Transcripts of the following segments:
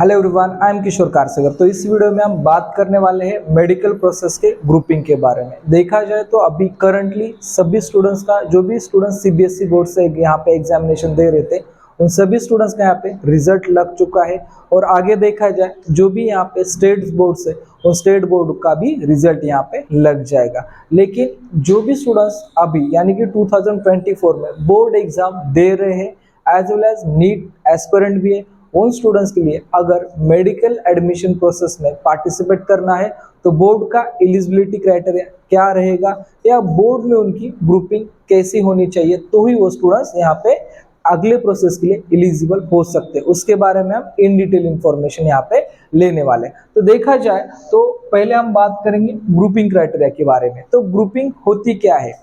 Hello everyone, I am किशोर कारसेकर। तो इस video में हम बात करने वाले हैं मेडिकल प्रोसेस के ग्रुपिंग के बारे में। देखा जाए तो अभी करंटली सभी स्टूडेंट्स का जो भी स्टूडेंट्स सीबीएसई बोर्ड से यहाँ पे एग्जामिनेशन दे रहे थे उन सभी स्टूडेंट्स का यहाँ पे रिजल्ट लग चुका है। और आगे देखा जाए जो भी यहाँ पे स्टेट बोर्ड से उन स्टेट बोर्ड का भी रिजल्ट यहाँ पे लग जाएगा। लेकिन जो भी स्टूडेंट्स अभी यानी कि 2024 में बोर्ड एग्जाम दे रहे हैं as well as NEET aspirant भी है, उन स्टूडेंट्स के लिए अगर मेडिकल एडमिशन प्रोसेस में पार्टिसिपेट करना है तो बोर्ड का एलिजिबिलिटी क्राइटेरिया क्या रहेगा या बोर्ड में उनकी ग्रुपिंग कैसी होनी चाहिए, तो ही वो स्टूडेंट्स यहाँ पे अगले प्रोसेस के लिए एलिजिबल हो सकते हैं। उसके बारे में हम इन डिटेल इंफॉर्मेशन यहाँ पे लेने वाले हैं। तो देखा जाए तो पहले हम बात करेंगे ग्रुपिंग क्राइटेरिया के बारे में। तो ग्रुपिंग होती क्या है?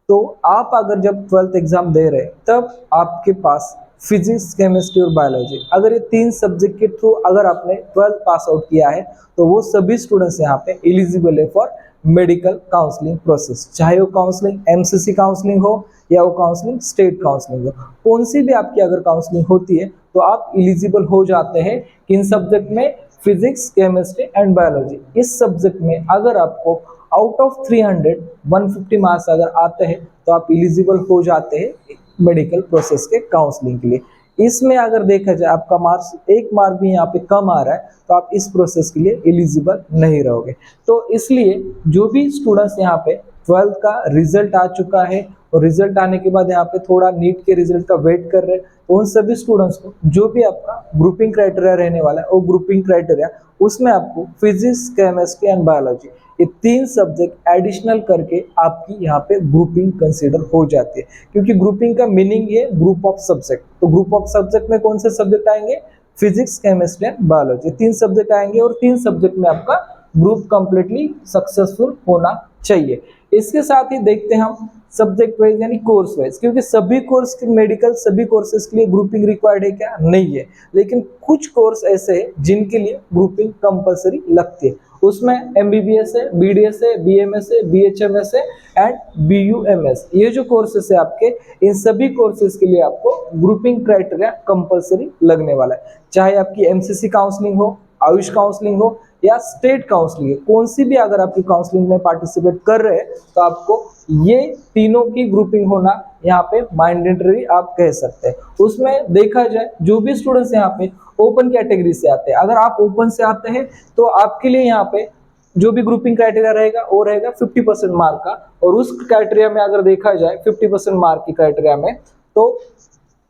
तो आप अगर जब 12th एग्जाम दे रहे हैं तब आपके पास फिजिक्स, केमिस्ट्री और बायोलॉजी, अगर ये तीन सब्जेक्ट के थ्रू अगर आपने 12th पास आउट किया है तो वो सभी स्टूडेंट्स यहाँ पे एलिजिबल है फॉर मेडिकल काउंसलिंग प्रोसेस। चाहे वो काउंसलिंग एमसीसी काउंसलिंग हो या वो काउंसलिंग स्टेट काउंसलिंग हो, कौन सी भी आपकी अगर काउंसलिंग होती है तो आप एलिजिबल हो जाते हैं इन सब्जेक्ट में, फिजिक्स, केमिस्ट्री एंड बायोलॉजी। इस सब्जेक्ट में अगर आपको आउट ऑफ 300 150 मार्क्स अगर आते हैं तो आप एलिजिबल हो जाते हैं मेडिकल प्रोसेस के काउंसलिंग के लिए। इसमें अगर देखा जाए आपका मार्क्स एक मार्क भी यहाँ पे कम आ रहा है तो आप इस प्रोसेस के लिए एलिजिबल नहीं रहोगे। तो इसलिए जो भी स्टूडेंट्स यहाँ पे 12th का रिजल्ट आ चुका है और रिजल्ट आने के बाद यहाँ पे थोड़ा नीट के रिजल्ट का वेट कर रहे हैं, तो उन सभी स्टूडेंट्स को जो भी आपका ग्रुपिंग क्राइटेरिया रहने वाला है वो ग्रुपिंग क्राइटेरिया उसमें आपको फिजिक्स, केमिस्ट्री एंड बायोलॉजी ये तीन सब्जेक्ट एडिशनल करके आपकी यहाँ पे ग्रुपिंग कंसीडर हो जाती है। क्योंकि ग्रुपिंग का मीनिंग है ग्रुप ऑफ सब्जेक्ट। तो ग्रुप ऑफ सब्जेक्ट में कौन से सब्जेक्ट आएंगे? फिजिक्स, केमिस्ट्री एंड बायोलॉजी, तीन सब्जेक्ट आएंगे और तीन सब्जेक्ट में आपका ग्रुप कंप्लीटली सक्सेसफुल होना चाहिए। इसके साथ ही देखते हैं हम सब्जेक्ट वाइज यानी कोर्स वाइज, क्योंकि सभी कोर्स के मेडिकल सभी कोर्सेज के लिए ग्रुपिंग रिक्वायर्ड है क्या? नहीं है। लेकिन कुछ कोर्स ऐसे हैं जिनके लिए ग्रुपिंग कंपलसरी लगती है। उसमें एमबीबीएस है, बीडीएस है, बीएमएस है, बीएचएमएस है एंड बीयूएमएस, ये जो कोर्सेस है आपके, इन सभी कोर्सेज के लिए आपको ग्रुपिंग क्राइटेरिया कंपलसरी लगने वाला है। चाहे आपकी एमसीसी काउंसलिंग हो, आयुष काउंसलिंग हो या स्टेट काउंसलिंग, कौन सी भी अगर आपकी काउंसलिंग में पार्टिसिपेट कर रहे हैं तो आपको ये तीनों की ग्रुपिंग होना यहाँ पे मैंडेटरी आप कह सकते हैं। उसमें देखा जाए जो भी स्टूडेंट्स यहाँ पे ओपन कैटेगरी से आते हैं, अगर आप ओपन से आते हैं तो आपके लिए यहाँ पे जो भी ग्रुपिंग क्राइटेरिया रहेगा वो रहेगा 50% मार्क का। और उस क्राइटेरिया में अगर देखा जाए 50% मार्क की क्राइटेरिया में तो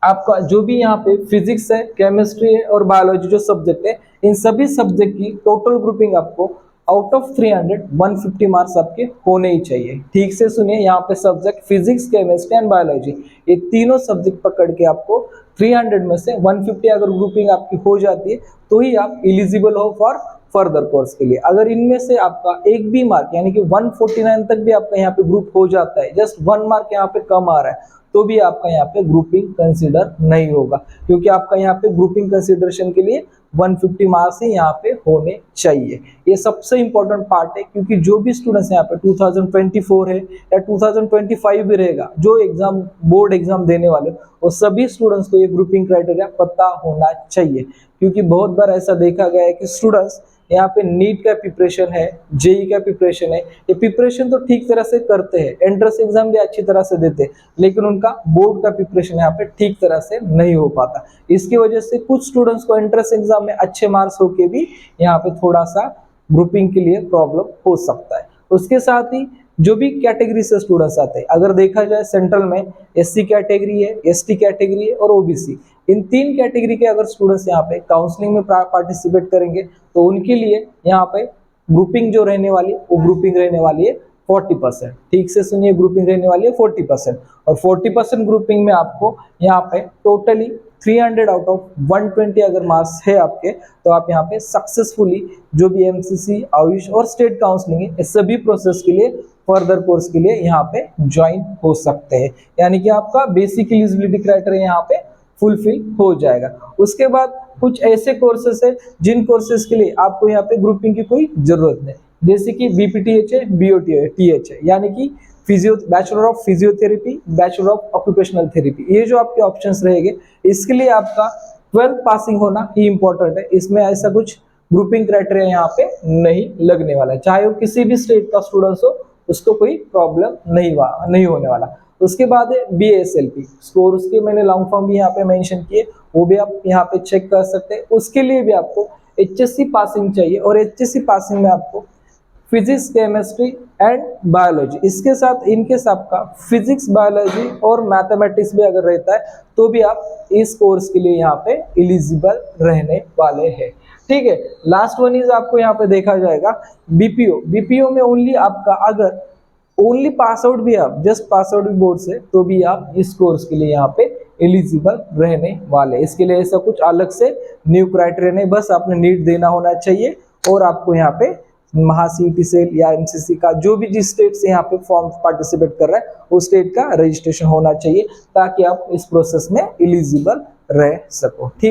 आपका जो भी यहाँ पे फिजिक्स है, केमिस्ट्री है और बायोलॉजी जो सब्जेक्ट है, इन सभी सब्जेक्ट की टोटल ग्रुपिंग आपको आउट ऑफ 300 150 मार्क्स आपके होने ही चाहिए। ठीक से सुनिए, यहाँ पे subject physics, chemistry and biology ये तीनों सब्जेक्ट पकड़ के आपको 300 में से 150 अगर ग्रुपिंग आपकी हो जाती है तो ही आप एलिजिबल हो फॉर फर्दर कोर्स के लिए। अगर इनमें से आपका एक भी मार्क यानी कि 149 तक भी आपका यहाँ पे ग्रुप हो जाता है, जस्ट 1 मार्क यहाँ पे कम आ रहा है, तो भी आपका यहाँ पे ग्रुपिंग कंसीडर नहीं होगा। क्योंकि आपका यहाँ पे ग्रुपिंग कंसीडरेशन के लिए 150 मार्क्स ही यहाँ पे होने चाहिए। ये सबसे इंपॉर्टेंट पार्ट है, क्योंकि जो भी स्टूडेंट्स यहाँ पे 2024 है या 2025 भी रहेगा जो एग्जाम बोर्ड एग्जाम देने वाले, वो सभी स्टूडेंट्स को ये ग्रुपिंग क्राइटेरिया पता होना चाहिए। क्योंकि बहुत बार ऐसा देखा गया है कि स्टूडेंट्स यहाँ पे नीट का प्रिपरेशन है, जेई का प्रिपरेशन है, ये प्रिपरेशन तो ठीक तरह से करते हैं, एंट्रेंस एग्जाम भी अच्छी तरह से देते हैं, लेकिन उनका बोर्ड का प्रिपरेशन यहाँ पे ठीक तरह से नहीं हो पाता। इसकी वजह से कुछ स्टूडेंट्स को एंट्रेंस एग्जाम में अच्छे मार्क्स होके भी यहाँ पे थोड़ा सा ग्रुपिंग के लिए प्रॉब्लम हो सकता है। उसके साथ ही जो भी कैटेगरी से स्टूडेंट्स आते हैं, अगर देखा जाए सेंट्रल में एससी कैटेगरी है, एसटी कैटेगरी है और ओबीसी, इन तीन कैटेगरी के अगर स्टूडेंट्स यहाँ पे काउंसलिंग में पार्टिसिपेट करेंगे तो उनके लिए यहाँ पे ग्रुपिंग जो रहने वाली वो ग्रुपिंग रहने वाली है 40%। ठीक से सुनिए, ग्रुपिंग रहने वाली है 40%। और 40% ग्रुपिंग में आपको यहाँ पे टोटली 300 आउट ऑफ 120 अगर मार्क्स है आपके, तो आप यहाँ पे सक्सेसफुली जो भी एमसीसी, आयुष और स्टेट काउंसलिंग है, इस सभी प्रोसेस के लिए फर्दर कोर्स के लिए यहाँ पे ज्वाइन हो सकते हैं। यानी कि आपका बेसिक एलिजिबिलिटी क्राइटेरिया यहाँ पे फुलफिल हो जाएगा। उसके बाद कुछ ऐसे कोर्सेस है जिन कोर्सेज के लिए आपको यहाँ पे ग्रुपिंग की कोई जरूरत नहीं, जैसे कि बीपीटीएच है, बीओटीएच है, यानी कि bachelor of physiotherapy, bachelor of occupational therapy, ये जो आपके ऑप्शंस रहेंगे, इसके लिए आपका 12th पासिंग होना ही इंपॉर्टेंट है, इसमें ऐसा कुछ ग्रुपिंग क्राइटेरिया यहाँ पे नहीं लगने वाला है, चाहे वो किसी भी स्टेट का स्टूडेंट्स हो उसको कोई प्रॉब्लम नहीं होने वाला। उसके बाद है BASLP स्कोर, उसके मैंने लॉन्ग फॉर्म भी यहाँ पे मेंशन किए, वो भी आप यहाँ पे चेक कर सकते हैं। उसके लिए भी आपको HSC पासिंग चाहिए, और HSC पासिंग में आपको फिजिक्स, केमिस्ट्री एंड बायोलॉजी, इसके साथ इनकेस आपका फिजिक्स, बायोलॉजी और मैथमेटिक्स भी अगर रहता है तो भी आप इस कोर्स के लिए यहाँ पे एलिजिबल रहने वाले हैं। ठीक है, लास्ट वन इज आपको यहाँ पे देखा जाएगा BPO में ओनली आपका अगर ओनली पास आउट भी, आप जस्ट पास आउट भी बोर्ड से, तो भी आप इस कोर्स के लिए यहाँ पे एलिजिबल रहने वाले। इसके लिए ऐसा कुछ अलग से न्यू क्राइटेरिया नहीं, बस आपने नीट देना होना चाहिए और आपको यहाँ पे महासीटी सेल या MCC का जो भी जिस स्टेट से यहाँ पे फॉर्म पार्टिसिपेट कर रहा है उस स्टेट का रजिस्ट्रेशन होना चाहिए, ताकि आप इस प्रोसेस में एलिजिबल रह सको। ठीक है।